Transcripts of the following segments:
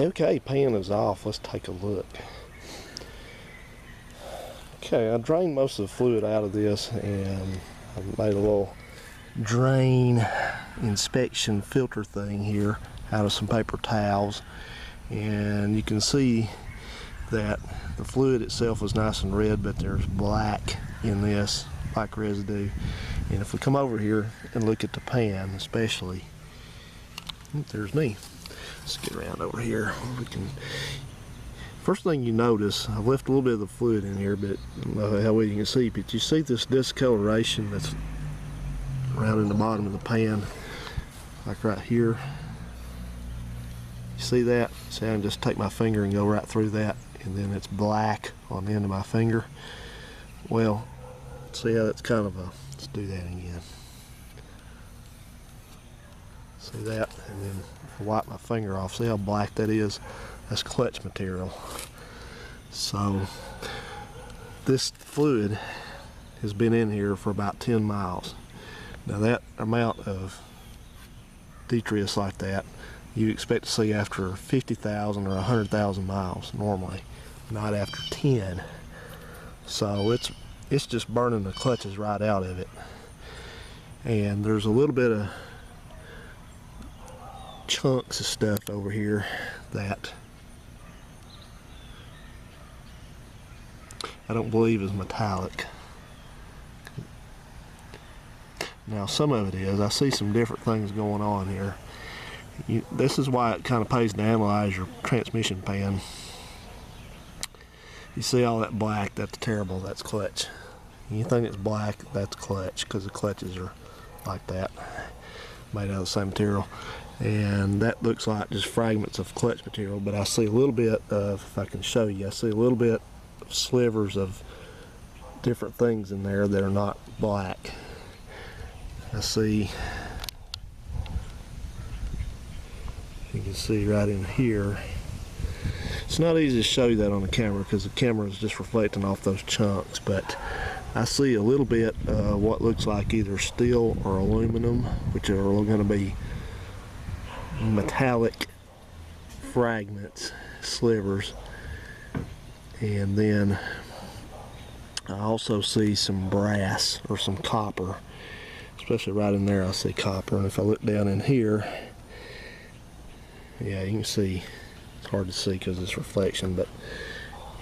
Okay, pan is off. Let's take a look. Okay, I drained most of the fluid out of this and I made a little drain inspection filter thing here out of some paper towels, and you can see that the fluid itself was nice and red, but there's black in this, black residue. And if we come over here and look at the pan especially, there's me. Let's get around over here. We can. First thing you notice, I've left a little bit of the fluid in here, but I don't know how well you can see, but you see this discoloration that's around in the bottom of the pan, like right here. You see that? See, I can just take my finger and go right through that, and then it's black on the end of my finger. Well, see how that's kind of a, let's do that again. See that? And then if I wipe my finger off, see how black that is? That's clutch material. So this fluid has been in here for about 10 miles. Now that amount of detritus like that, you expect to see after 50,000 or 100,000 miles normally, not after 10. So it's just burning the clutches right out of it. And there's a little bit of chunks of stuff over here that I don't believe is metallic. Now some of it is. I see some different things going on here. This is why it kind of pays to analyze your transmission pan. You see all that black, that's terrible, that's clutch. Anything that's black, that's clutch, because the clutches are like that, made out of the same material. And that looks like just fragments of clutch material, but I see a little bit of, if I can show you, I see a little bit of slivers of different things in there that are not black. I see, you can see right in here. It's not easy to show you that on the camera because the camera is just reflecting off those chunks, but I see a little bit what looks like either steel or aluminum, which are going to be metallic fragments, slivers. And then I also see some brass or some copper, especially right in there I see copper. And if I look down in here, yeah, you can see, it's hard to see because it's reflection, but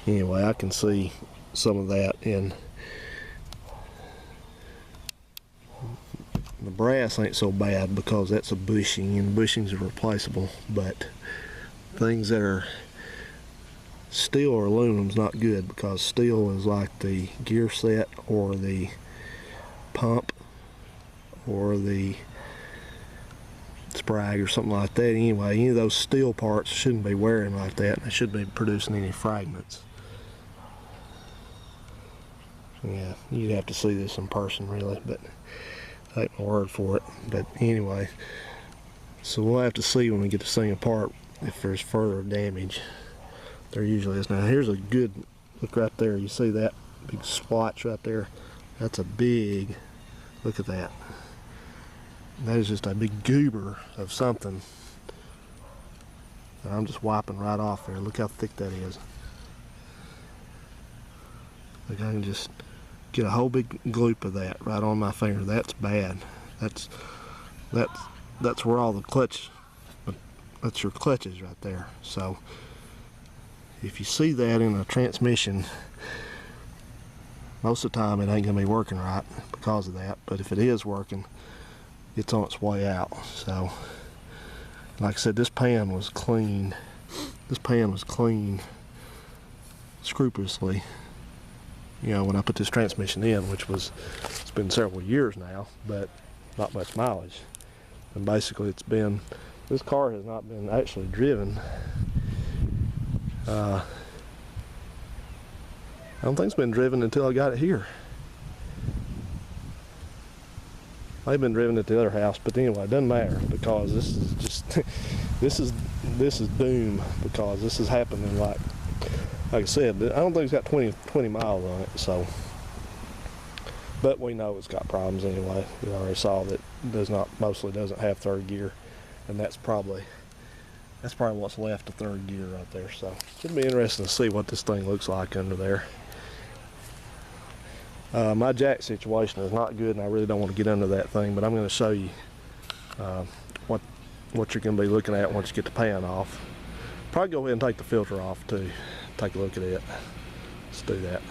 anyway, I can see some of that. In the brass ain't so bad because that's a bushing, and bushings are replaceable, but things that are steel or aluminum is not good, because steel is like the gear set or the pump or the sprag or something like that. Anyway, any of those steel parts shouldn't be wearing like that, and they shouldn't be producing any fragments. Yeah, you'd have to see this in person really, but take my word for it. But anyway, so we'll have to see when we get this thing apart if there's further damage. There usually is. Now here's a good look right there. You see that big splotch right there? That's a big, look at that. That is just a big goober of something that I'm just wiping right off there. Look how thick that is. Like I can just get a whole big gloop of that right on my finger. That's bad. That's where all the clutch, that's your clutches right there. So if you see that in a transmission, most of the time it ain't gonna be working right because of that, but if it is working, it's on its way out. So like I said, this pan was cleaned scrupulously, you know, when I put this transmission in, which was, it's been several years now, but not much mileage. And basically it's been, this car has not been actually driven. I don't think it's been driven until I got it here. I've been driven at the other house, but anyway, it doesn't matter, because this is just this is doom, because this is happening like I said, I don't think it's got 20 miles on it, so, but we know it's got problems anyway. We already saw that it mostly doesn't have third gear, and that's probably That's probably what's left of third gear right there. So should be interesting to see what this thing looks like under there. My jack situation is not good, and I really don't want to get under that thing, but I'm going to show you what you're going to be looking at once you get the pan off. Probably go ahead and take the filter off too. Take a look at it. Let's do that.